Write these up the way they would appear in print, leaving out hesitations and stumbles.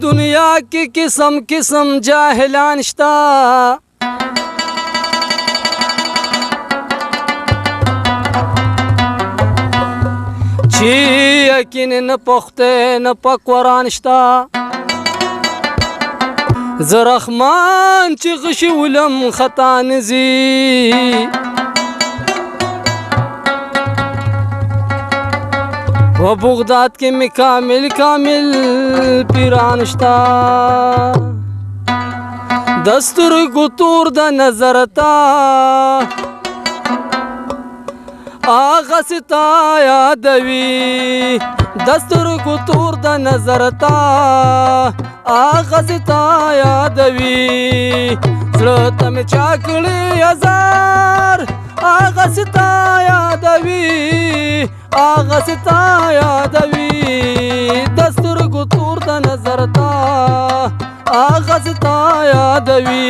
दुनिया की किस्म किस्म जाहिलान शता ची यकीन न पुख्ते न पकवरान शता ज़रख्मान ची गशी उलम खता नजी वो बगदाद के में कामिल पिरानश्ता दस्तूर गुतूर द नजरता आगसता यादवी दस्तूर गुतूर द नजरता आगसता यादवी सड़ता में चाकली हजार आगसता यादवी आगसता यादवी दस्तूर गुतूर द नजरता आगसता यादवी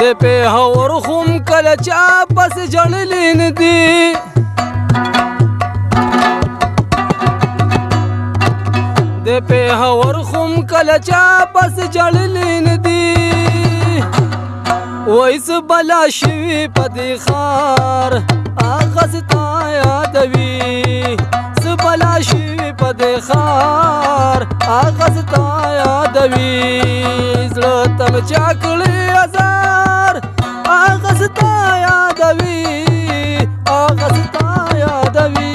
दे पे हवर खुम कल चापस जड़लीन दी दे पे हवर खुम कल चापस जड़लीन दी वैस बला शिवी पदी खार आगसता यादवी सबला शिवी पदी खार आगसता यादवी तम चाकली हजार आगसता यादवी आगसता यादवी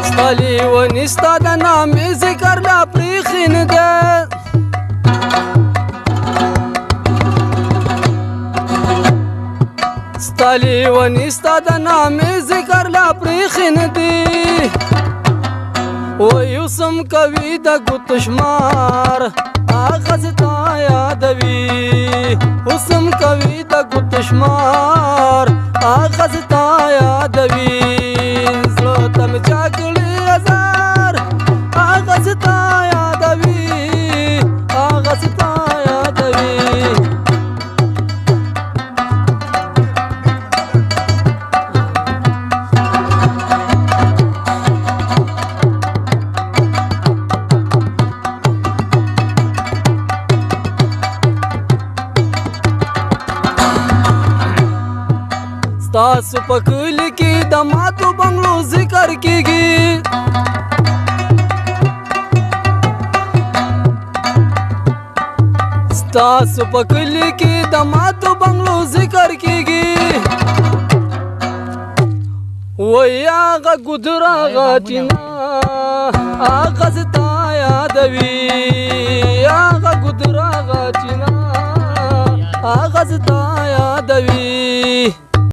स्ताली व निस्ता दा नाम जिक्र ला प्रीखिन दे ستالي ونستا د نامې ذکر لا پریخین دی ویوسم کوي د ګوت شمار آغازتا یادوي وسم کوي د ګوت شمار آغازتا یادوي زړه ته مې چا کړي هزار آغازتا یادوي آغازتا یادوي ستاسو په کلي کې د ماتو بنګلو ذکر کیږي ستاسو په کلي کې د ماتو بنګلو ذکر کیږي وای هغه ګودر هغه چینا آغازتا یادوي هغه ګودر هغه چینا آغازتا یادوي